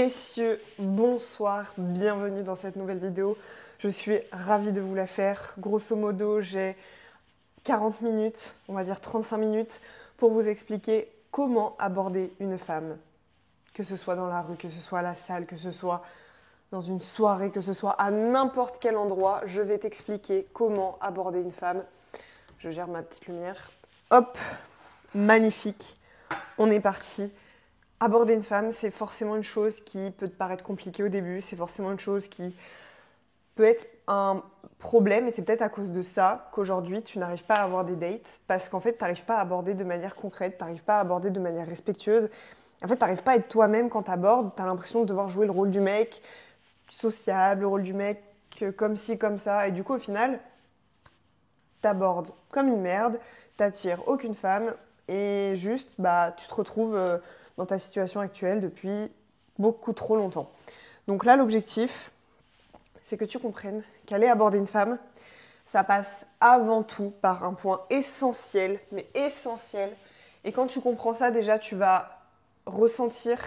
Messieurs, bonsoir, bienvenue dans cette nouvelle vidéo. Je suis ravie de vous la faire. Grosso modo, j'ai 40 minutes, on va dire 35 minutes, pour vous expliquer comment aborder une femme. Que ce soit dans la rue, que ce soit à la salle, que ce soit dans une soirée, que ce soit à n'importe quel endroit, je vais t'expliquer comment aborder une femme. Je gère ma petite lumière. Hop, magnifique, on est parti. Aborder une femme, c'est forcément une chose qui peut te paraître compliquée au début, c'est forcément une chose qui peut être un problème et c'est peut-être à cause de ça qu'aujourd'hui tu n'arrives pas à avoir des dates parce qu'en fait tu n'arrives pas à aborder de manière concrète, tu n'arrives pas à aborder de manière respectueuse. En fait, tu n'arrives pas à être toi-même quand tu abordes, tu as l'impression de devoir jouer le rôle du mec sociable, le rôle du mec comme ci, comme ça et du coup au final, tu abordes comme une merde, tu n'attires aucune femme et juste tu te retrouves dans ta situation actuelle depuis beaucoup trop longtemps. Donc là, l'objectif, c'est que tu comprennes qu'aller aborder une femme, ça passe avant tout par un point essentiel, mais essentiel. Et quand tu comprends ça, déjà, tu vas ressentir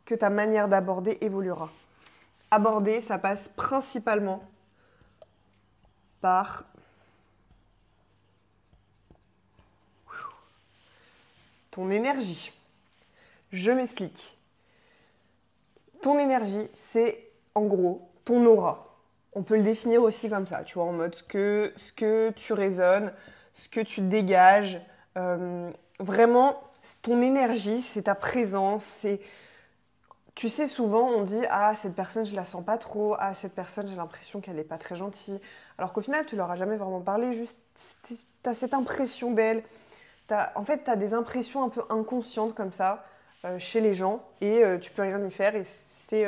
que ta manière d'aborder évoluera. Aborder, ça passe principalement par ton énergie. Je m'explique. Ton énergie, c'est en gros ton aura. On peut le définir aussi comme ça, tu vois, en mode ce que tu résonnes, ce que tu dégages. Vraiment, ton énergie, c'est ta présence. Tu sais, souvent, on dit « Ah, cette personne, je la sens pas trop. Ah, cette personne, j'ai l'impression qu'elle n'est pas très gentille. » Alors qu'au final, tu leur as jamais vraiment parlé. Juste, tu as cette impression d'elle. En fait, tu as des impressions un peu inconscientes comme ça chez les gens et tu peux rien y faire et c'est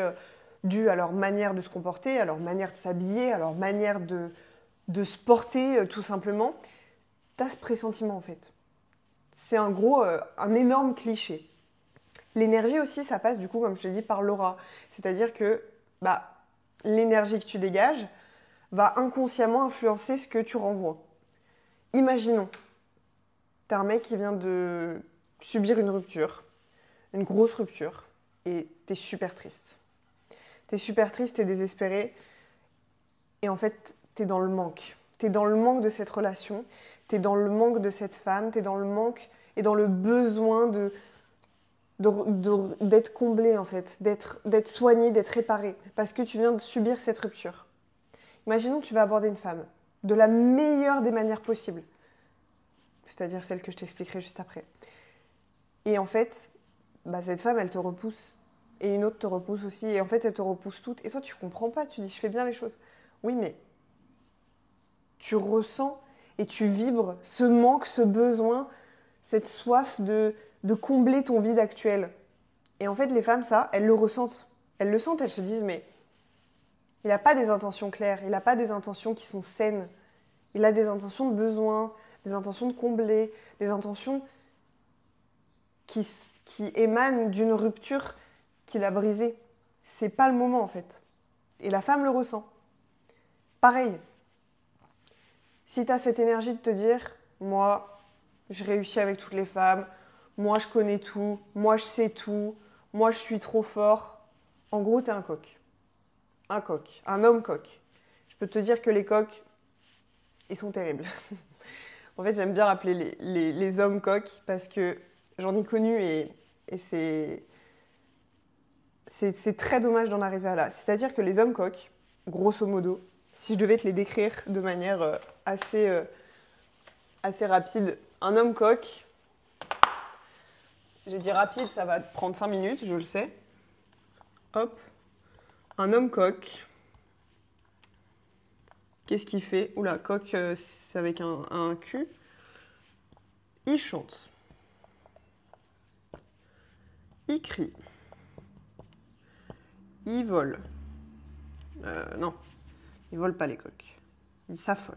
dû à leur manière de se comporter, à leur manière de s'habiller, à leur manière de se porter tout simplement. Tu as ce pressentiment en fait. C'est un énorme cliché. L'énergie aussi, ça passe du coup, comme je te dis, par l'aura. C'est-à-dire que l'énergie que tu dégages va inconsciemment influencer ce que tu renvoies. Imaginons, t'as un mec qui vient de subir une rupture, une grosse rupture, et t'es super triste. T'es super triste, t'es désespéré, et en fait, t'es dans le manque. T'es dans le manque de cette relation, t'es dans le manque de cette femme, t'es dans le manque et dans le besoin d'être comblé, en fait, d'être soigné, d'être réparé, parce que tu viens de subir cette rupture. Imaginons que tu vas aborder une femme de la meilleure des manières possibles, c'est-à-dire celle que je t'expliquerai juste après. Et en fait, cette femme, elle te repousse. Et une autre te repousse aussi. Et en fait, elle te repousse toutes. Et toi, tu comprends pas. Tu dis, je fais bien les choses. Oui, mais tu ressens et tu vibres ce manque, ce besoin, cette soif de combler ton vide actuel. Et en fait, les femmes, ça, elles le ressentent. Elles le sentent, elles se disent, mais il n'a pas des intentions claires. Il n'a pas des intentions qui sont saines. Il a des intentions de besoin, des intentions de combler, des intentions qui émane d'une rupture qu'il a brisée. C'est pas le moment en fait. Et la femme le ressent. Pareil. Si tu as cette énergie de te dire, moi, je réussis avec toutes les femmes, moi je connais tout, moi je sais tout, moi je suis trop fort. En gros, t'es un coq. Un coq. Un homme coq. Je peux te dire que les coqs, ils sont terribles. En fait, j'aime bien rappeler les hommes coqs parce que j'en ai connu et c'est très dommage d'en arriver à là. C'est-à-dire que les hommes coqs, grosso modo, si je devais te les décrire de manière assez rapide, un homme coq, j'ai dit rapide, ça va te prendre 5 minutes, je le sais. Hop, un homme coq, qu'est-ce qu'il fait? Oula, coq, c'est avec un Q. Il chante. Il crie. Il vole. Non, ils volent pas les coqs. Ils s'affolent.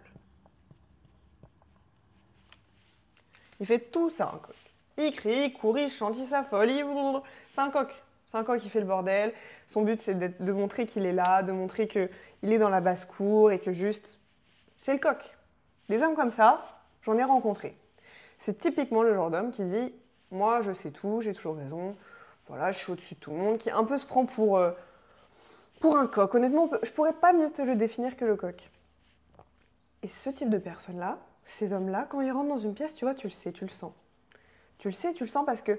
Il fait tout ça, un coq. Il crie, il court, il chante, il s'affole, c'est un coq. C'est un coq qui fait le bordel. Son but, c'est de montrer qu'il est là, de montrer qu'il est dans la basse-cour et que juste, c'est le coq. Des hommes comme ça, j'en ai rencontré. C'est typiquement le genre d'homme qui dit « Moi, je sais tout, j'ai toujours raison. voilà, je suis au-dessus de tout le monde, qui un peu se prend pour un coq. Honnêtement, je pourrais pas mieux te le définir que le coq. Et ce type de personnes-là, ces hommes-là, quand ils rentrent dans une pièce, tu vois, tu le sais, tu le sens. Tu le sais, tu le sens parce que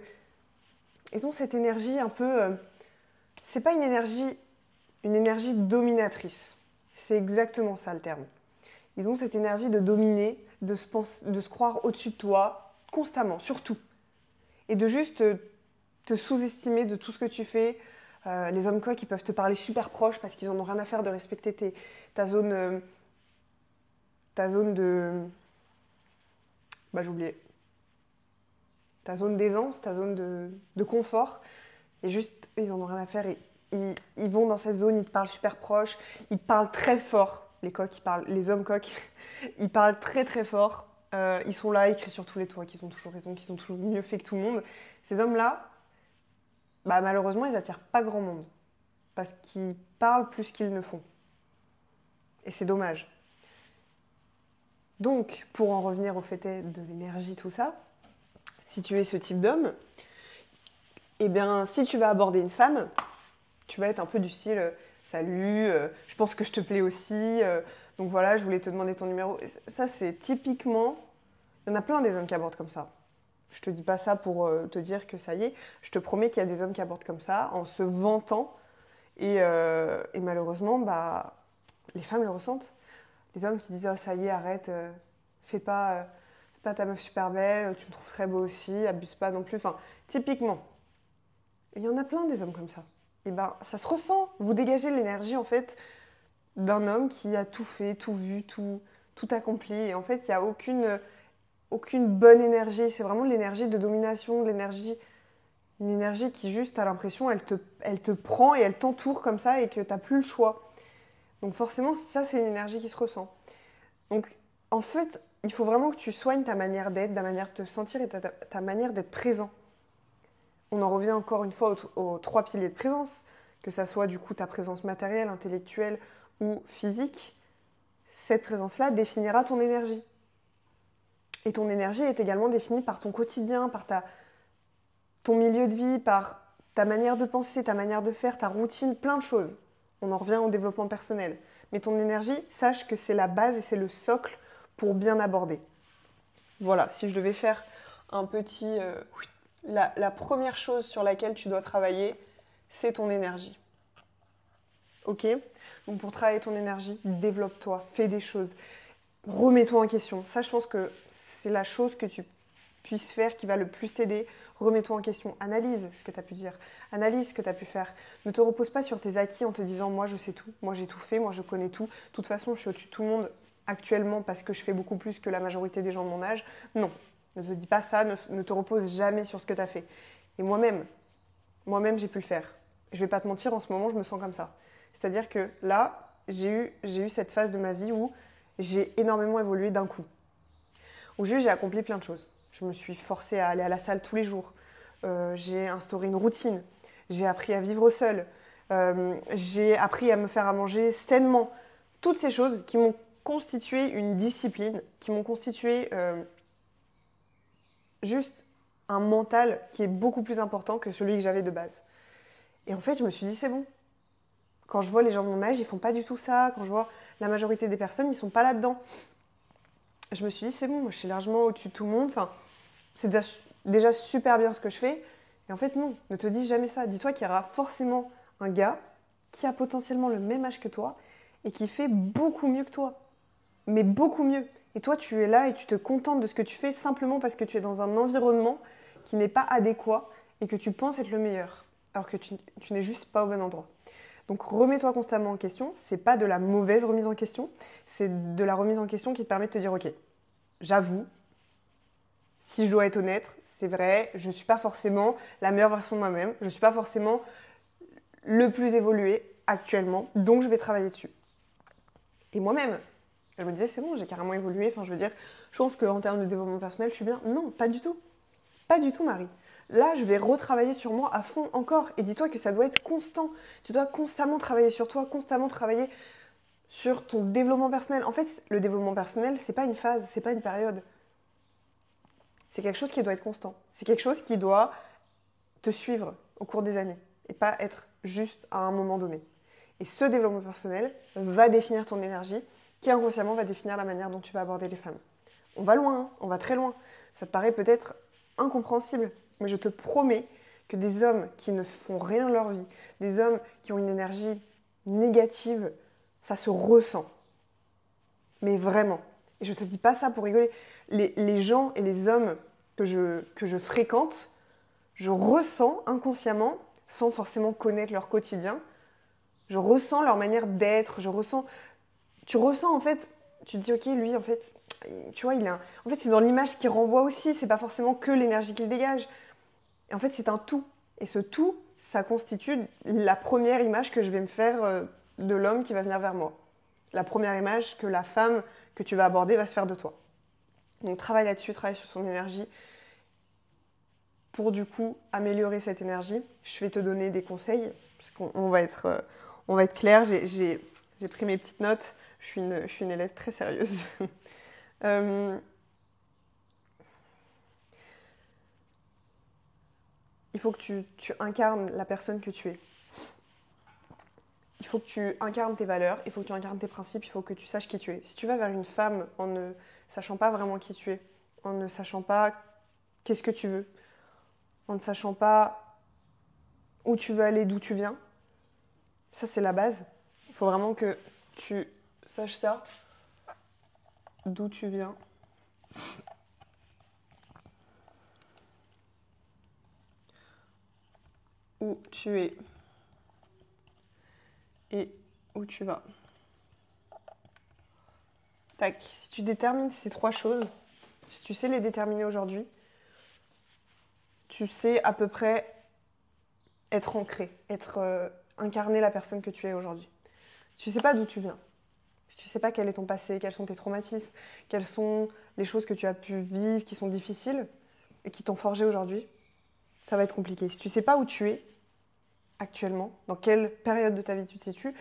ils ont cette énergie un peu... c'est pas une énergie dominatrice. C'est exactement ça le terme. Ils ont cette énergie de dominer, de se croire au-dessus de toi, constamment, surtout. Et de juste te sous-estimer de tout ce que tu fais. Les hommes quoi qui peuvent te parler super proche parce qu'ils en ont rien à faire de respecter ta zone de... Bah j'ai oublié. Ta zone d'aisance, ta zone de confort. Et juste, ils en ont rien à faire. Et ils vont dans cette zone, ils te parlent super proche. Ils parlent très fort. Les hommes coqs, ils parlent très très fort. Ils sont là, ils crient sur tous les toits qu'ils ont toujours raison, qu'ils ont toujours mieux fait que tout le monde. Ces hommes-là, bah, malheureusement, ils n'attirent pas grand monde. Parce qu'ils parlent plus qu'ils ne font. Et c'est dommage. Donc, pour en revenir au fait de l'énergie, tout ça, si tu es ce type d'homme, eh bien, si tu vas aborder une femme, tu vas être un peu du style salut, je pense que je te plais aussi, donc voilà, je voulais te demander ton numéro. Ça, c'est typiquement. Il y en a plein des hommes qui abordent comme ça. Je te dis pas ça pour te dire que ça y est. Je te promets qu'il y a des hommes qui abordent comme ça, en se vantant. Et malheureusement, bah, les femmes le ressentent. Les hommes qui disent oh, ça y est, arrête, fais pas ta meuf super belle, tu me trouves très beau aussi, abuse pas non plus. Enfin, typiquement. Il y en a plein des hommes comme ça. Et ben, ça se ressent. Vous dégagez l'énergie en fait d'un homme qui a tout fait, tout vu, tout accompli. Et en fait, il n'y a aucune bonne énergie. C'est vraiment de l'énergie de domination, une énergie qui juste, t'as l'impression, elle te prend et elle t'entoure comme ça et que t'as plus le choix. Donc forcément, ça, c'est une énergie qui se ressent. Donc, en fait, il faut vraiment que tu soignes ta manière d'être, ta manière de te sentir et ta manière d'être présent. On en revient encore une fois aux 3 piliers de présence, que ça soit du coup ta présence matérielle, intellectuelle ou physique. Cette présence-là définira ton énergie. Et ton énergie est également définie par ton quotidien, par ton milieu de vie, par ta manière de penser, ta manière de faire, ta routine, plein de choses. On en revient au développement personnel. Mais ton énergie, sache que c'est la base et c'est le socle pour bien aborder. Voilà, si je devais faire un petit... La première chose sur laquelle tu dois travailler, c'est ton énergie. Ok ? Donc pour travailler ton énergie, développe-toi, fais des choses, remets-toi en question. Ça, je pense que c'est la chose que tu puisses faire qui va le plus t'aider. Remets-toi en question, analyse ce que tu as pu dire, analyse ce que tu as pu faire. Ne te repose pas sur tes acquis en te disant « moi je sais tout, moi j'ai tout fait, moi je connais tout, de toute façon je suis au-dessus de tout le monde actuellement parce que je fais beaucoup plus que la majorité des gens de mon âge ». Non, ne te dis pas ça, ne te repose jamais sur ce que tu as fait. Et moi-même, j'ai pu le faire. Je ne vais pas te mentir, en ce moment, je me sens comme ça. C'est-à-dire que là, j'ai eu cette phase de ma vie où j'ai énormément évolué d'un coup. Où juste, j'ai accompli plein de choses. Je me suis forcée à aller à la salle tous les jours. J'ai instauré une routine. J'ai appris à vivre seule. J'ai appris à me faire à manger sainement. Toutes ces choses qui m'ont constitué une discipline, qui m'ont constitué juste un mental qui est beaucoup plus important que celui que j'avais de base. Et en fait, je me suis dit, c'est bon. Quand je vois les gens de mon âge, ils font pas du tout ça. Quand je vois la majorité des personnes, ils sont pas là-dedans. Je me suis dit, c'est bon, moi, je suis largement au-dessus de tout le monde. Enfin, c'est déjà super bien ce que je fais. Et en fait, non, ne te dis jamais ça. Dis-toi qu'il y aura forcément un gars qui a potentiellement le même âge que toi et qui fait beaucoup mieux que toi. Mais beaucoup mieux. Et toi, tu es là et tu te contentes de ce que tu fais simplement parce que tu es dans un environnement qui n'est pas adéquat et que tu penses être le meilleur. Alors que tu n'es juste pas au bon endroit. Donc remets-toi constamment en question. C'est pas de la mauvaise remise en question. C'est de la remise en question qui te permet de te dire, ok, j'avoue, si je dois être honnête, c'est vrai, je ne suis pas forcément la meilleure version de moi-même. Je ne suis pas forcément le plus évolué actuellement. Donc je vais travailler dessus. Et moi-même, je me disais, c'est bon, j'ai carrément évolué. Enfin, je veux dire, je pense qu'en termes de développement personnel, je suis bien. Non, pas du tout. Pas du tout, Marie. Là, je vais retravailler sur moi à fond encore. Et dis-toi que ça doit être constant. Tu dois constamment travailler sur toi, constamment travailler sur ton développement personnel. En fait, le développement personnel, c'est pas une phase, c'est pas une période. C'est quelque chose qui doit être constant. C'est quelque chose qui doit te suivre. au cours des années et pas être juste à un moment donné. Et ce développement personnel va définir ton énergie qui inconsciemment va définir la manière dont tu vas aborder les femmes. On va loin, hein, on va très loin. Ça te paraît peut-être incompréhensible, mais je te promets que des hommes qui ne font rien de leur vie, des hommes qui ont une énergie négative, ça se ressent. Mais vraiment. Et je ne te dis pas ça pour rigoler. Les gens et les hommes que je fréquente, je ressens inconsciemment, sans forcément connaître leur quotidien, je ressens leur manière d'être, tu ressens en fait, tu te dis ok, lui en fait, tu vois, en fait c'est dans l'image qu'il renvoie aussi, c'est pas forcément que l'énergie qu'il dégage. Et en fait c'est un tout. Et ce tout, ça constitue la première image que je vais me faire de l'homme qui va venir vers moi. La première image que la femme que tu vas aborder va se faire de toi. Donc travaille là-dessus, travaille sur son énergie. Pour du coup améliorer cette énergie, je vais te donner des conseils, parce qu'on va être clair. J'ai pris mes petites notes, je suis une élève très sérieuse. Il faut que tu incarnes la personne que tu es. Il faut que tu incarnes tes valeurs, il faut que tu incarnes tes principes, il faut que tu saches qui tu es. Si tu vas vers une femme en ne sachant pas vraiment qui tu es, en ne sachant pas qu'est-ce que tu veux, en ne sachant pas où tu veux aller, d'où tu viens, ça c'est la base. Il faut vraiment que tu saches ça, d'où tu viens. Où tu es et où tu vas. Tac, si tu détermines ces trois choses, si tu sais les déterminer aujourd'hui, tu sais à peu près être ancré, incarner la personne que tu es aujourd'hui. Si tu ne sais pas d'où tu viens, si tu ne sais pas quel est ton passé, quels sont tes traumatismes, quelles sont les choses que tu as pu vivre qui sont difficiles et qui t'ont forgé aujourd'hui, ça va être compliqué. Si tu ne sais pas où tu es actuellement, dans quelle période de ta vie tu te situes,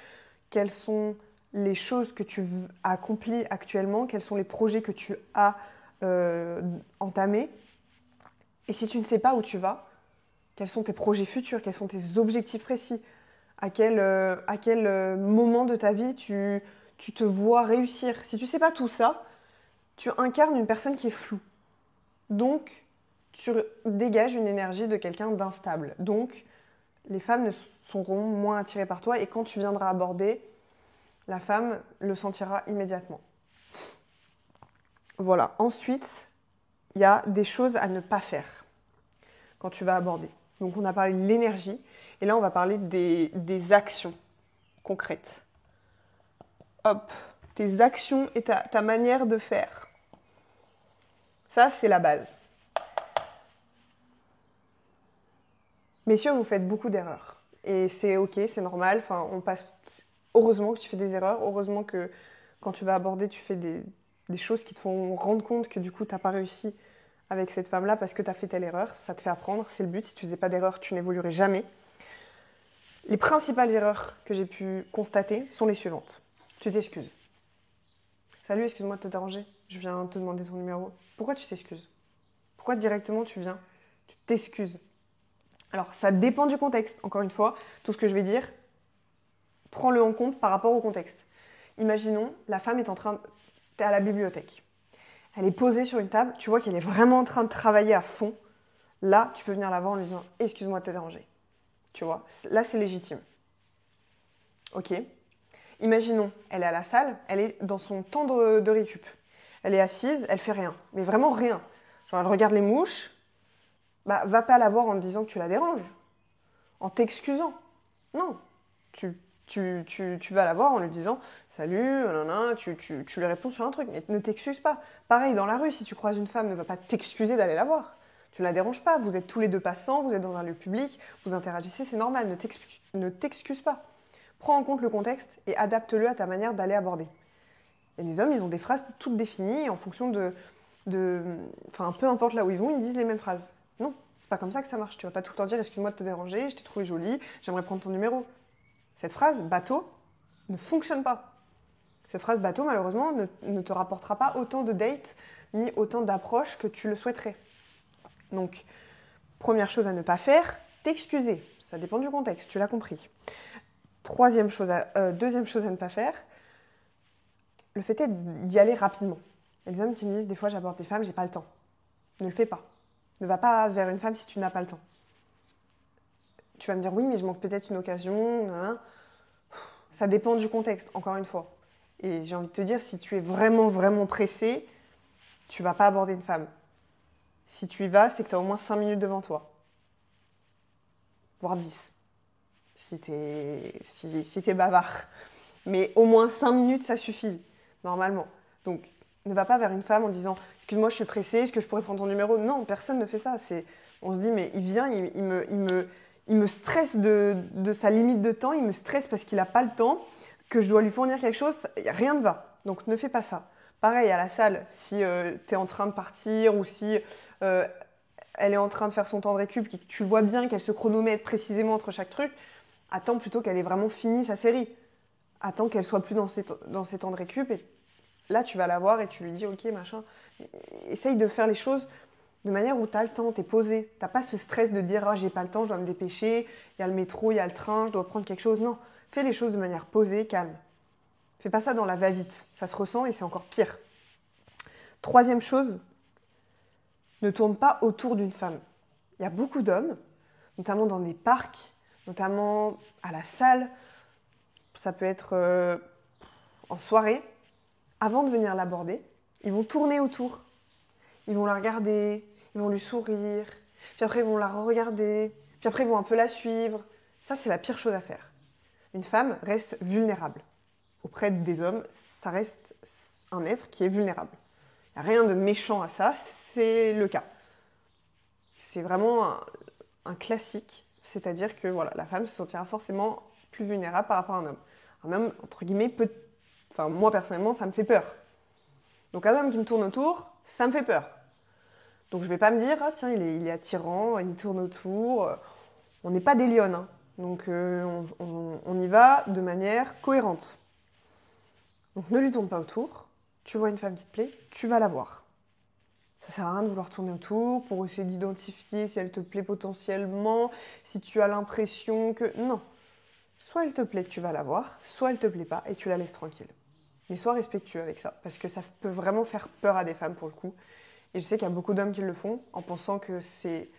quelles sont les choses que tu accomplis actuellement, quels sont les projets que tu as entamés, et si tu ne sais pas où tu vas, quels sont tes projets futurs, quels sont tes objectifs précis, à quel moment de ta vie tu te vois réussir. Si tu ne sais pas tout ça, tu incarnes une personne qui est floue. Donc, tu dégages une énergie de quelqu'un d'instable. Donc, les femmes seront moins attirées par toi et quand tu viendras aborder, la femme le sentira immédiatement. Voilà. Ensuite, il y a des choses à ne pas faire quand tu vas aborder. Donc, on a parlé de l'énergie et là, on va parler des actions concrètes. Hop, tes actions et ta manière de faire. Ça, c'est la base. Messieurs, vous faites beaucoup d'erreurs. Et c'est ok, c'est normal. Enfin, heureusement que tu fais des erreurs. Heureusement que quand tu vas aborder, tu fais des choses qui te font rendre compte que du coup, tu n'as pas réussi avec cette femme-là parce que tu as fait telle erreur. Ça te fait apprendre, c'est le but. Si tu ne faisais pas d'erreur, tu n'évoluerais jamais. Les principales erreurs que j'ai pu constater sont les suivantes. Tu t'excuses. Salut, excuse-moi de te déranger. Je viens te demander ton numéro. Pourquoi tu t'excuses? Pourquoi directement tu viens? Tu t'excuses. Alors, ça dépend du contexte. Encore une fois, tout ce que je vais dire, prends-le en compte par rapport au contexte. Imaginons, la femme est t'es à la bibliothèque. Elle est posée sur une table, tu vois qu'elle est vraiment en train de travailler à fond. Là, tu peux venir la voir en lui disant « Excuse-moi de te déranger ». Tu vois, là, c'est légitime. Ok. Imaginons, elle est à la salle, elle est dans son temps de récup. Elle est assise, elle fait rien. Mais vraiment rien. Genre, elle regarde les mouches. Bah, va pas la voir en te disant que tu la déranges. En t'excusant. Non. Tu vas la voir en lui disant « Salut, nanana », tu lui réponds sur un truc. Mais ne t'excuse pas. Pareil, dans la rue, si tu croises une femme, ne va pas t'excuser d'aller la voir. Tu ne la déranges pas. Vous êtes tous les deux passants, vous êtes dans un lieu public, vous interagissez, c'est normal. Ne t'excuse pas. Prends en compte le contexte et adapte-le à ta manière d'aller aborder. Et les hommes, ils ont des phrases toutes définies en fonction enfin, peu importe là où ils vont, ils disent les mêmes phrases. Non, c'est pas comme ça que ça marche. Tu vas pas tout le temps dire « Excuse-moi de te déranger, je t'ai trouvé jolie, j'aimerais prendre ton numéro ». Cette phrase bateau ne fonctionne pas. Cette phrase bateau, malheureusement, ne te rapportera pas autant de dates ni autant d'approches que tu le souhaiterais. Donc, première chose à ne pas faire, t'excuser. Ça dépend du contexte, tu l'as compris. Deuxième chose à ne pas faire, le fait est d'y aller rapidement. Il y a des hommes qui me disent, des fois j'aborde des femmes, j'ai pas le temps. Ne le fais pas. Ne va pas vers une femme si tu n'as pas le temps. Tu vas me dire, oui, mais je manque peut-être une occasion. Hein. Ça dépend du contexte, encore une fois. Et j'ai envie de te dire, si tu es vraiment, vraiment pressé, tu vas pas aborder une femme. Si tu y vas, c'est que tu as au moins 5 minutes devant toi. Voire 10. Si t'es bavard. Mais au moins 5 minutes, ça suffit, normalement. Donc, ne va pas vers une femme en disant « Excuse-moi, je suis pressée, est-ce que je pourrais prendre ton numéro ?» Non, personne ne fait ça. On se dit « Mais il vient, il me stresse de sa limite de temps, il me stresse parce qu'il n'a pas le temps, que je dois lui fournir quelque chose, rien ne va. Donc, ne fais pas ça. » Pareil, à la salle, si tu es en train de partir ou si elle est en train de faire son temps de récup, que tu vois bien qu'elle se chronomètre précisément entre chaque truc, attends plutôt qu'elle ait vraiment fini sa série. Attends qu'elle soit plus dans ses temps de récup et là tu vas la voir et tu lui dis ok machin. Essaye de faire les choses de manière où tu as le temps, tu es posé. Tu n'as pas ce stress de dire j'ai pas le temps, je dois me dépêcher, il y a le métro, il y a le train, je dois prendre quelque chose. Non, fais les choses de manière posée, calme. Fais pas ça dans la va-vite, ça se ressent et c'est encore pire. Troisième chose, ne tourne pas autour d'une femme. Il y a beaucoup d'hommes, notamment dans des parcs, notamment à la salle, ça peut être en soirée, avant de venir l'aborder, ils vont tourner autour. Ils vont la regarder, ils vont lui sourire, puis après ils vont la re-regarder, puis après ils vont un peu la suivre. Ça, c'est la pire chose à faire. Une femme reste vulnérable. Auprès des hommes, ça reste un être qui est vulnérable. Il n'y a rien de méchant à ça, c'est le cas. C'est vraiment un classique, c'est-à-dire que voilà, la femme se sentira forcément plus vulnérable par rapport à un homme. Un homme, entre guillemets, enfin moi personnellement, ça me fait peur. Donc un homme qui me tourne autour, ça me fait peur. Donc je ne vais pas me dire, ah tiens, il est attirant, il me tourne autour. On n'est pas des lionnes, hein. Donc on y va de manière cohérente. Donc ne lui tourne pas autour. Tu vois une femme qui te plaît, tu vas la voir. Ça sert à rien de vouloir tourner autour pour essayer d'identifier si elle te plaît potentiellement, si tu as l'impression que... Non. Soit elle te plaît, tu vas la voir, soit elle te plaît pas et tu la laisses tranquille. Mais sois respectueux avec ça, parce que ça peut vraiment faire peur à des femmes pour le coup. Et je sais qu'il y a beaucoup d'hommes qui le font en pensant que c'est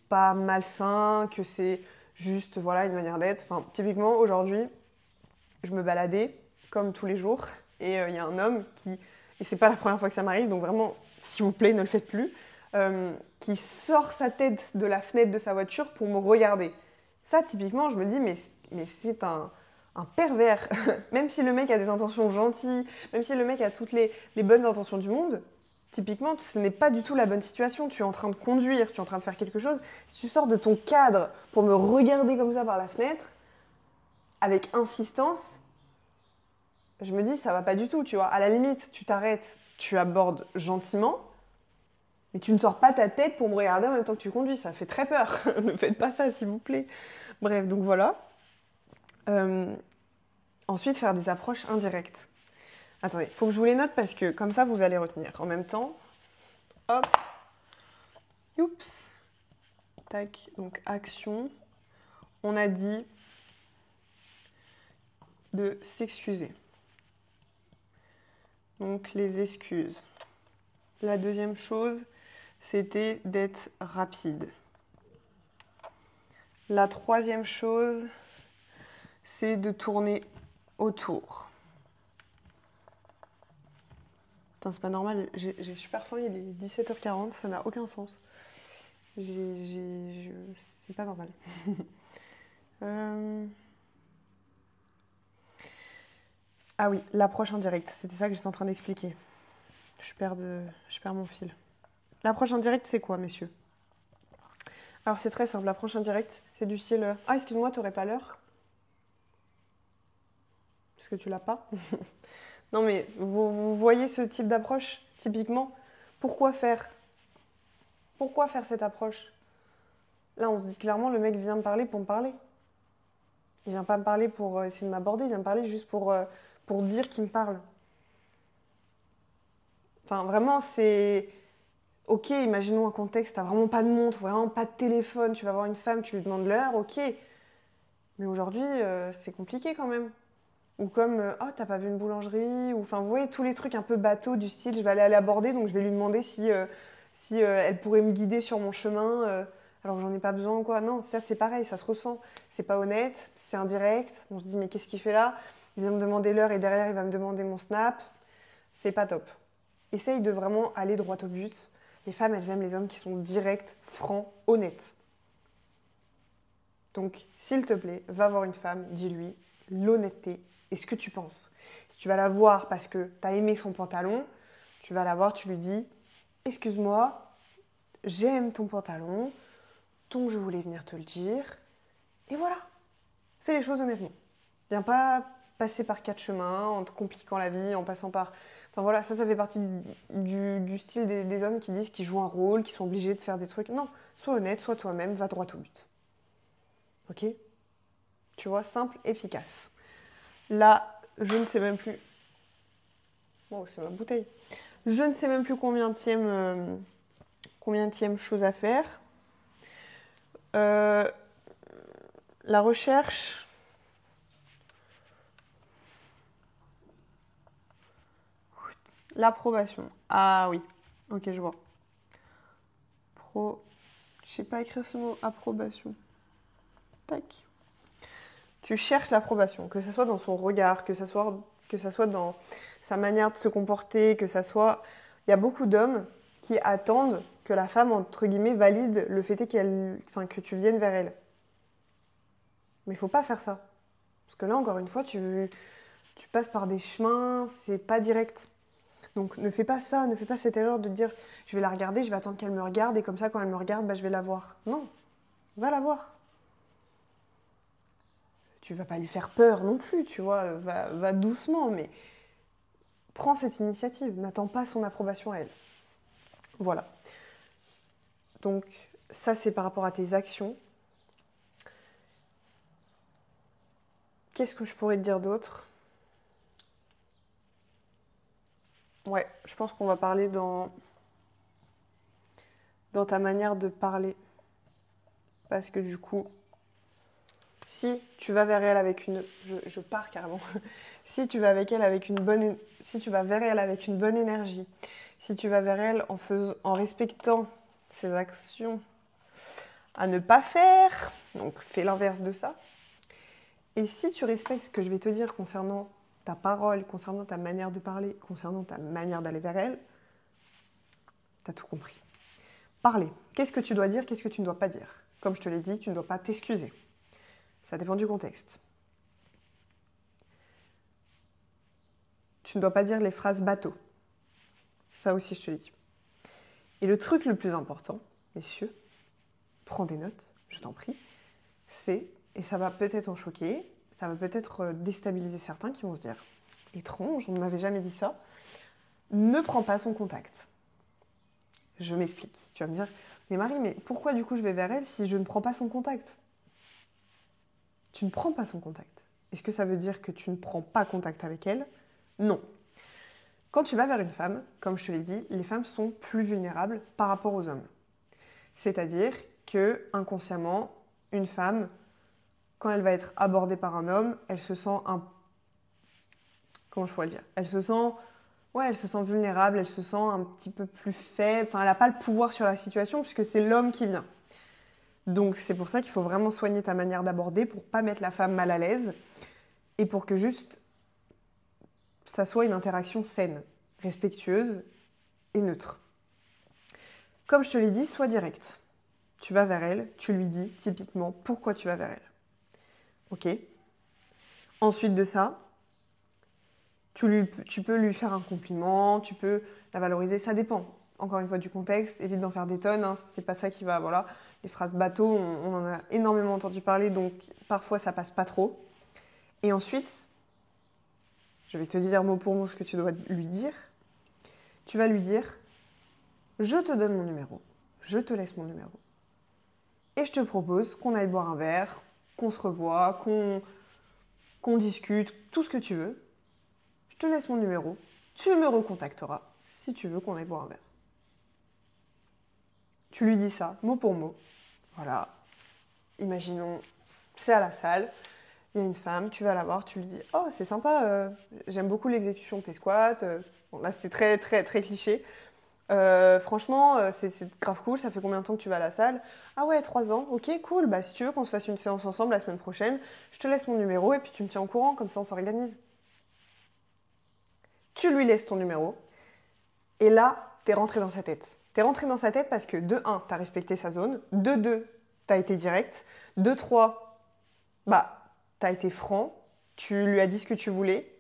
pas malsain, que c'est juste voilà, une manière d'être. Enfin, typiquement, aujourd'hui, je me baladais comme tous les jours et il y a un homme qui, et c'est pas la première fois que ça m'arrive, donc vraiment, s'il vous plaît, ne le faites plus, qui sort sa tête de la fenêtre de sa voiture pour me regarder. Ça, typiquement, je me dis, mais c'est un pervers. Même si le mec a des intentions gentilles, même si le mec a toutes les bonnes intentions du monde, typiquement, ce n'est pas du tout la bonne situation. Tu es en train de conduire, tu es en train de faire quelque chose. Si tu sors de ton cadre pour me regarder comme ça par la fenêtre, avec insistance, je me dis, ça va pas du tout, tu vois. À la limite, tu t'arrêtes, tu abordes gentiment, mais tu ne sors pas ta tête pour me regarder en même temps que tu conduis. Ça fait très peur. Ne faites pas ça, s'il vous plaît. Bref, donc voilà. Ensuite, faire des approches indirectes. Attendez, il faut que je vous les note parce que comme ça, vous allez retenir. En même temps, hop, oups, tac, donc action. On a dit de s'excuser. Donc les excuses. La deuxième chose, c'était d'être rapide. La troisième chose, c'est de tourner autour. Putain, c'est pas normal, j'ai super faim, il est 17h40, ça n'a aucun sens. C'est pas normal. Ah oui, l'approche indirecte, c'était ça que j'étais en train d'expliquer. Je perds mon fil. L'approche indirecte, c'est quoi, messieurs? Alors, c'est très simple. L'approche indirecte, c'est du style « Ah, excuse-moi, t'aurais pas l'heure ?» Parce que tu l'as pas. Non, mais vous voyez ce type d'approche, typiquement? Pourquoi faire cette approche? Là, on se dit clairement, le mec vient me parler pour me parler. Il vient pas me parler pour essayer de m'aborder, il vient me parler juste pour dire qu'il me parle. Enfin, vraiment, c'est... ok, imaginons un contexte, t'as vraiment pas de montre, vraiment pas de téléphone, tu vas voir une femme, tu lui demandes l'heure, ok. Mais aujourd'hui, c'est compliqué quand même. Ou comme, oh, t'as pas vu une boulangerie, ou enfin, vous voyez, tous les trucs un peu bateaux du style, je vais aller aborder, donc je vais lui demander si elle pourrait me guider sur mon chemin, alors que j'en ai pas besoin ou quoi. Non, ça c'est pareil, ça se ressent. C'est pas honnête, c'est indirect. On se dit, mais qu'est-ce qu'il fait là? Il vient me demander l'heure et derrière, il va me demander mon snap. C'est pas top. Essaye de vraiment aller droit au but. Les femmes, elles aiment les hommes qui sont directs, francs, honnêtes. Donc, s'il te plaît, va voir une femme, dis-lui l'honnêteté et ce que tu penses. Si tu vas la voir parce que tu as aimé son pantalon, tu vas la voir, tu lui dis « Excuse-moi, j'aime ton pantalon, donc je voulais venir te le dire. » Et voilà, fais les choses honnêtement. Viens pas passer par 4 chemins, en te compliquant la vie, en passant par... Enfin voilà, ça fait partie du style des hommes qui disent qu'ils jouent un rôle, qu'ils sont obligés de faire des trucs. Non, sois honnête, sois toi-même, va droit au but. Ok? Tu vois, simple, efficace. Là, je ne sais même plus... Oh, c'est ma bouteille. Je ne sais même plus combienième chose à faire. La recherche... L'approbation. Ah oui. Ok, je vois. Je sais pas écrire ce mot. Approbation. Tac. Tu cherches l'approbation, que ce soit dans son regard, que ce soit dans sa manière de se comporter, que ça soit... Il y a beaucoup d'hommes qui attendent que la femme, entre guillemets, valide le fait que tu viennes vers elle. Mais il faut pas faire ça. Parce que là, encore une fois, tu passes par des chemins, c'est pas direct. Donc ne fais pas ça, ne fais pas cette erreur de te dire je vais la regarder, je vais attendre qu'elle me regarde et comme ça, quand elle me regarde, bah, je vais la voir. Non, va la voir. Tu vas pas lui faire peur non plus, tu vois, va doucement, mais prends cette initiative, n'attends pas son approbation à elle. Voilà. Donc ça, c'est par rapport à tes actions. Qu'est-ce que je pourrais te dire d'autre? Ouais, je pense qu'on va parler dans ta manière de parler. Parce que du coup, si tu vas vers elle avec une... Je pars carrément. Si tu vas avec elle avec une bonne... Si tu vas vers elle avec une bonne énergie, si tu vas vers elle en respectant ses actions à ne pas faire, donc fais l'inverse de ça. Et si tu respectes ce que je vais te dire concernant ta parole, concernant ta manière de parler, concernant ta manière d'aller vers elle, t'as tout compris. Parler. Qu'est-ce que tu dois dire, qu'est-ce que tu ne dois pas dire? Comme je te l'ai dit, tu ne dois pas t'excuser. Ça dépend du contexte. Tu ne dois pas dire les phrases bateau. Ça aussi, je te l'ai dit. Et le truc le plus important, messieurs, prends des notes, je t'en prie, c'est, et ça va peut-être en choquer, ça va peut-être déstabiliser certains qui vont se dire « Étrange, on ne m'avait jamais dit ça », ne prends pas son contact. Je m'explique. Tu vas me dire « Mais Marie, mais pourquoi du coup je vais vers elle si je ne prends pas son contact ?» Tu ne prends pas son contact. Est-ce que ça veut dire que tu ne prends pas contact avec elle? Non. Quand tu vas vers une femme, comme je te l'ai dit, les femmes sont plus vulnérables par rapport aux hommes. C'est-à-dire que inconsciemment, une femme, quand elle va être abordée par un homme, elle se sent comment je pourrais le dire? Elle se sent vulnérable, elle se sent un petit peu plus faible. Enfin, elle n'a pas le pouvoir sur la situation puisque c'est l'homme qui vient. Donc c'est pour ça qu'il faut vraiment soigner ta manière d'aborder pour pas mettre la femme mal à l'aise et pour que juste ça soit une interaction saine, respectueuse et neutre. Comme je te l'ai dit, sois direct. Tu vas vers elle, tu lui dis typiquement pourquoi tu vas vers elle. Ok? Ensuite de ça, tu peux lui faire un compliment, tu peux la valoriser, ça dépend. Encore une fois du contexte, évite d'en faire des tonnes, hein, c'est pas ça qui va, voilà. Les phrases bateau, on en a énormément entendu parler, donc parfois ça passe pas trop. Et ensuite, je vais te dire mot pour mot ce que tu dois lui dire. Tu vas lui dire, je te donne mon numéro, je te laisse mon numéro. Et je te propose qu'on aille boire un verre, qu'on se revoie, qu'on discute, tout ce que tu veux. Je te laisse mon numéro, tu me recontacteras si tu veux qu'on aille boire un verre. Tu lui dis ça, mot pour mot. Voilà. Imaginons, c'est à la salle, il y a une femme, tu vas la voir, tu lui dis « Oh, c'est sympa, j'aime beaucoup l'exécution de tes squats. Bon, là, c'est très, très, très cliché. Franchement, c'est grave cool, ça fait combien de temps que tu vas à la salle? Ah ouais, 3 ans, ok, cool. Bah, si tu veux qu'on se fasse une séance ensemble la semaine prochaine, je te laisse mon numéro et puis tu me tiens au courant, comme ça on s'organise. » Tu lui laisses ton numéro et là, t'es rentré dans sa tête. T'es rentré dans sa tête parce que de 1, t'as respecté sa zone, de 2, t'as été direct, de 3, bah, t'as été franc, tu lui as dit ce que tu voulais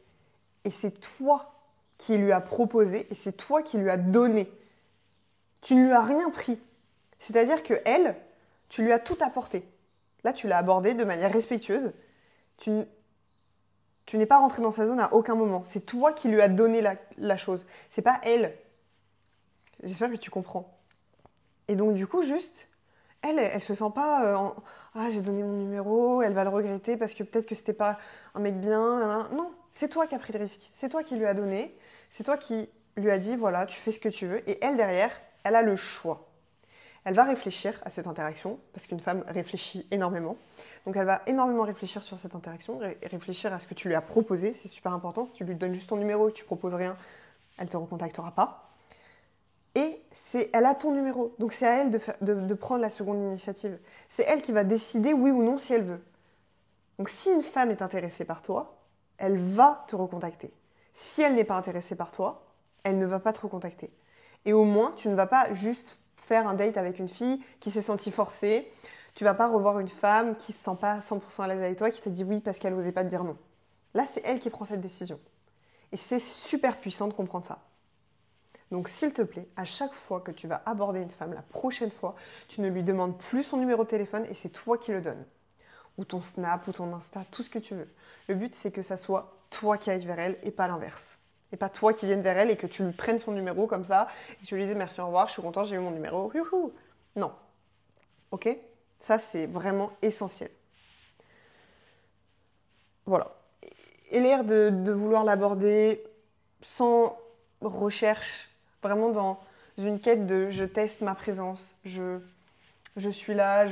et c'est toi qui lui as proposé et c'est toi qui lui as donné. Tu ne lui as rien pris. C'est-à-dire que elle, tu lui as tout apporté. Là, tu l'as abordée de manière respectueuse. Tu n'es pas rentré dans sa zone à aucun moment. C'est toi qui lui as donné la chose. C'est pas elle. J'espère que tu comprends. Et donc, du coup, juste, elle se sent pas Ah, j'ai donné mon numéro, elle va le regretter parce que peut-être que c'était pas un mec bien. Non, c'est toi qui as pris le risque. C'est toi qui lui as donné. C'est toi qui lui as dit, voilà, tu fais ce que tu veux. Et elle, derrière, elle a le choix. Elle va réfléchir à cette interaction, parce qu'une femme réfléchit énormément. Donc elle va énormément réfléchir sur cette interaction, réfléchir à ce que tu lui as proposé, c'est super important. Si tu lui donnes juste ton numéro et que tu proposes rien, elle ne te recontactera pas. Et elle a ton numéro, donc c'est à elle de prendre la seconde initiative. C'est elle qui va décider oui ou non si elle veut. Donc si une femme est intéressée par toi, elle va te recontacter. Si elle n'est pas intéressée par toi, elle ne va pas te recontacter. Et au moins, tu ne vas pas juste faire un date avec une fille qui s'est sentie forcée. Tu vas pas revoir une femme qui ne se sent pas 100% à l'aise avec toi, qui t'a dit oui parce qu'elle n'osait pas te dire non. Là, c'est elle qui prend cette décision. Et c'est super puissant de comprendre ça. Donc s'il te plaît, à chaque fois que tu vas aborder une femme, la prochaine fois, tu ne lui demandes plus son numéro de téléphone et c'est toi qui le donnes. Ou ton Snap, ou ton Insta, tout ce que tu veux. Le but, c'est que ça soit toi qui ailles vers elle et pas l'inverse. Et pas toi qui viennes vers elle et que tu lui prennes son numéro comme ça et que tu lui dises merci, au revoir, je suis content, j'ai eu mon numéro. Youhou. Non. Ok? Ça, c'est vraiment essentiel. Voilà. Et l'air de vouloir l'aborder sans recherche, vraiment dans une quête de je teste ma présence, je suis là,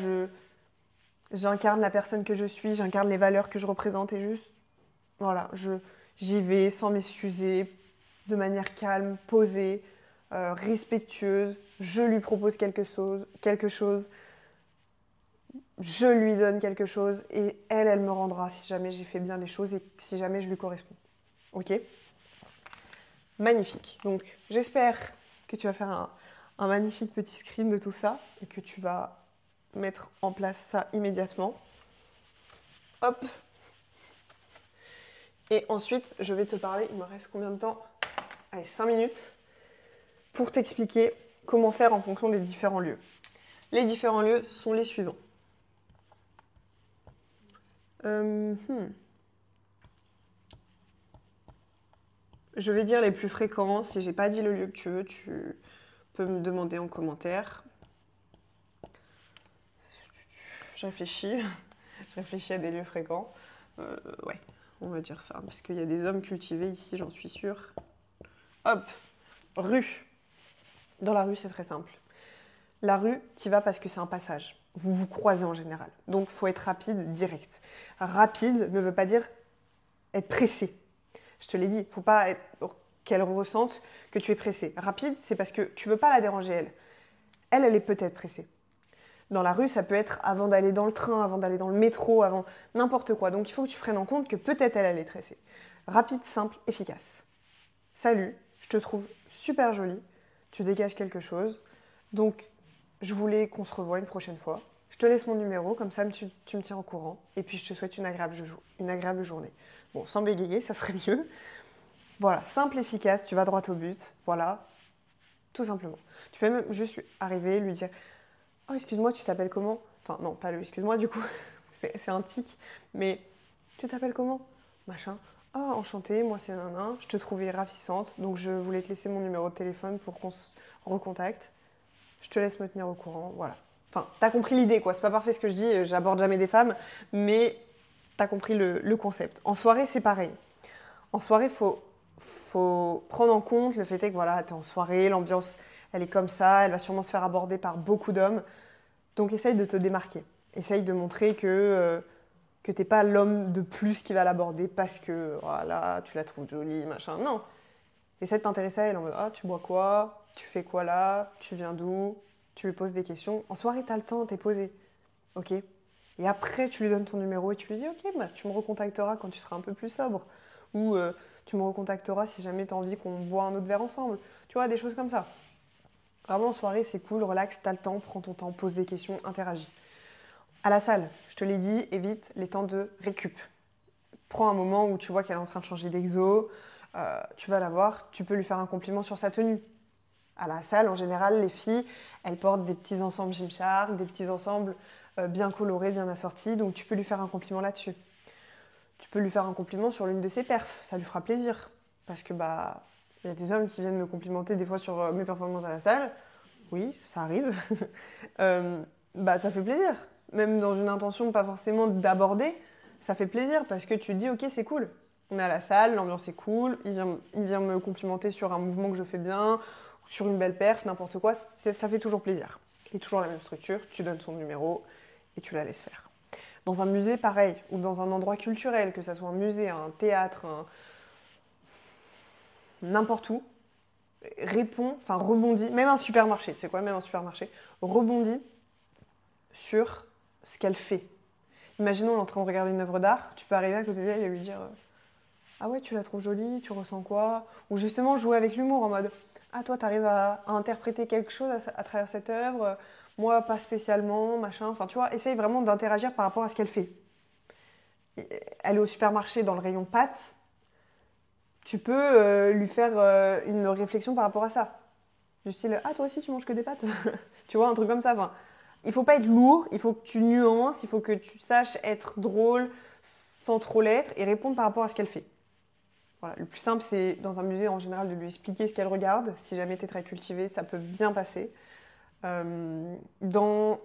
j'incarne la personne que je suis, j'incarne les valeurs que je représente et juste, voilà, j'y vais sans m'excuser, de manière calme, posée, respectueuse. Je lui propose quelque chose, je lui donne quelque chose et elle me rendra si jamais j'ai fait bien les choses et si jamais je lui corresponds. Ok ? Magnifique. Donc, j'espère que tu vas faire un magnifique petit screen de tout ça et que tu vas mettre en place ça immédiatement. Hop. Et ensuite, je vais te parler, il me reste combien de temps? Allez, 5 minutes pour t'expliquer comment faire en fonction des différents lieux. Les différents lieux sont les suivants. Je vais dire les plus fréquents. Si j'ai pas dit le lieu que tu veux, tu peux me demander en commentaire. Je réfléchis. Je réfléchis à des lieux fréquents. Ouais, on va dire ça. Parce qu'il y a des hommes cultivés ici, j'en suis sûre. Hop, rue. Dans la rue, c'est très simple. La rue, t'y vas parce que c'est un passage. Vous vous croisez en général. Donc, il faut être rapide, direct. Rapide ne veut pas dire être pressé. Je te l'ai dit, il ne faut pas qu'elle ressente que tu es pressé. Rapide, c'est parce que tu ne veux pas la déranger, elle. Elle est peut-être pressée. Dans la rue, ça peut être avant d'aller dans le train, avant d'aller dans le métro, avant n'importe quoi. Donc, il faut que tu prennes en compte que peut-être elle est pressée. Rapide, simple, efficace. Salut, je te trouve super jolie. Tu dégages quelque chose. Donc, je voulais qu'on se revoie une prochaine fois. Je te laisse mon numéro, comme ça tu me tiens au courant. Et puis, je te souhaite une agréable journée. Bon, sans bégayer, ça serait mieux. Voilà, simple, efficace, tu vas droit au but. Voilà, tout simplement. Tu peux même juste arriver, lui dire « Oh, excuse-moi, tu t'appelles comment ?» Enfin, non, pas le « excuse-moi » du coup, c'est un tic. Mais « Tu t'appelles comment ?» Machin. « Oh, enchantée, moi c'est Nana, je te trouvais ravissante, donc je voulais te laisser mon numéro de téléphone pour qu'on se recontacte. Je te laisse me tenir au courant, voilà. » Enfin, t'as compris l'idée, quoi. C'est pas parfait ce que je dis, j'aborde jamais des femmes, mais t'as compris le concept. En soirée, c'est pareil. En soirée, faut prendre en compte le fait que voilà, t'es en soirée, l'ambiance elle est comme ça, elle va sûrement se faire aborder par beaucoup d'hommes. Donc essaye de te démarquer. Essaye de montrer que t'es pas l'homme de plus qui va l'aborder parce que voilà, tu la trouves jolie, machin. Non. Essaye de t'intéresser à elle en mode ah, tu bois quoi? Tu fais quoi là? Tu viens d'où? Tu lui poses des questions. En soirée, t'as le temps, t'es posé. Ok? Et après, tu lui donnes ton numéro et tu lui dis ok, bah, tu me recontacteras quand tu seras un peu plus sobre. Ou tu me recontacteras si jamais tu as envie qu'on boit un autre verre ensemble. Tu vois, des choses comme ça. Vraiment, en soirée, c'est cool, relax, t'as le temps, prends ton temps, pose des questions, interagis. À la salle, je te l'ai dit, évite les temps de récup. Prends un moment où tu vois qu'elle est en train de changer d'exo, tu vas la voir, tu peux lui faire un compliment sur sa tenue. À la salle, en général, les filles, elles portent des petits ensembles Gymshark, des petits ensembles bien colorés, bien assortis, donc tu peux lui faire un compliment là-dessus. Tu peux lui faire un compliment sur l'une de ses perfs, ça lui fera plaisir. Parce que bah, il y a des hommes qui viennent me complimenter des fois sur mes performances à la salle. Oui, ça arrive. Euh, bah ça fait plaisir. Même dans une intention pas forcément d'aborder, ça fait plaisir parce que tu te dis ok c'est cool. On est à la salle, l'ambiance est cool, il vient me complimenter sur un mouvement que je fais bien, sur une belle perf, n'importe quoi, ça fait toujours plaisir. Et toujours la même structure, tu donnes son numéro et tu la laisses faire. Dans un musée pareil, ou dans un endroit culturel, que ce soit un musée, un théâtre, n'importe où, rebondis, même un supermarché, c'est quoi même un supermarché, rebondis sur ce qu'elle fait. Imaginons, on est en train de regarder une œuvre d'art, tu peux arriver à côté d'elle et lui dire ah ouais, tu la trouves jolie, tu ressens quoi? Ou justement jouer avec l'humour en mode ah, toi, t'arrives à interpréter quelque chose à travers cette œuvre, moi, pas spécialement, machin. Enfin, tu vois, essaye vraiment d'interagir par rapport à ce qu'elle fait. Elle est au supermarché dans le rayon pâtes, tu peux lui faire une réflexion par rapport à ça. Du style ah, toi aussi, tu manges que des pâtes? Tu vois, un truc comme ça. Enfin, il faut pas être lourd, il faut que tu nuances, il faut que tu saches être drôle sans trop l'être et répondre par rapport à ce qu'elle fait. Voilà, le plus simple, c'est dans un musée en général de lui expliquer ce qu'elle regarde. Si jamais tu es très cultivé, ça peut bien passer. Dans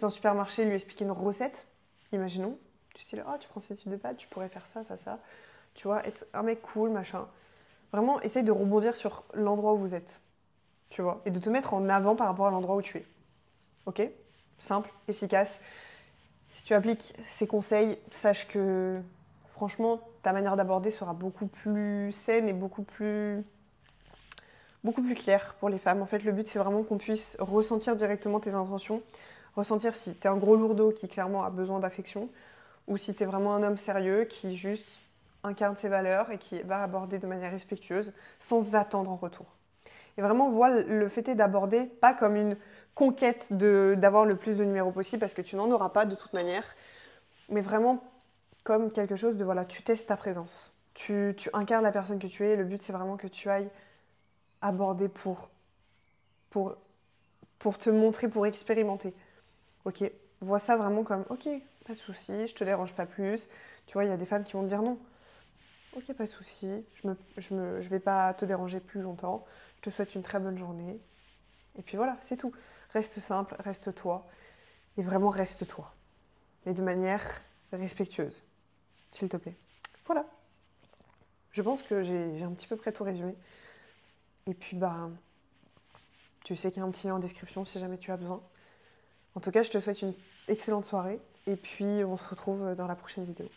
un supermarché, lui expliquer une recette, imaginons. Du style, oh, tu prends ce type de pâtes, tu pourrais faire ça, ça, ça. Tu vois, être un mec cool, machin. Vraiment, essaye de rebondir sur l'endroit où vous êtes. Tu vois, et de te mettre en avant par rapport à l'endroit où tu es. Ok? Simple, efficace. Si tu appliques ces conseils, sache que franchement, ta manière d'aborder sera beaucoup plus saine et beaucoup plus claire pour les femmes. En fait, le but, c'est vraiment qu'on puisse ressentir directement tes intentions, ressentir si tu es un gros lourdeau qui clairement a besoin d'affection ou si tu es vraiment un homme sérieux qui juste incarne ses valeurs et qui va aborder de manière respectueuse sans attendre en retour. Et vraiment, vois le fait d'aborder pas comme une conquête d'avoir le plus de numéros possible parce que tu n'en auras pas de toute manière, mais vraiment comme quelque chose de voilà, tu testes ta présence. Tu incarnes la personne que tu es. Le but, c'est vraiment que tu ailles aborder pour, pour te montrer, pour expérimenter. Ok, vois ça vraiment comme ok, pas de souci, je te dérange pas plus. Tu vois, il y a des femmes qui vont te dire non. Ok, pas de souci, je vais pas te déranger plus longtemps. Je te souhaite une très bonne journée. Et puis voilà, c'est tout. Reste simple, reste toi. Et vraiment reste toi. Mais de manière respectueuse, s'il te plaît. Voilà. Je pense que j'ai un petit peu près tout résumé. Et puis, bah, tu sais qu'il y a un petit lien en description si jamais tu as besoin. En tout cas, je te souhaite une excellente soirée. Et puis, on se retrouve dans la prochaine vidéo.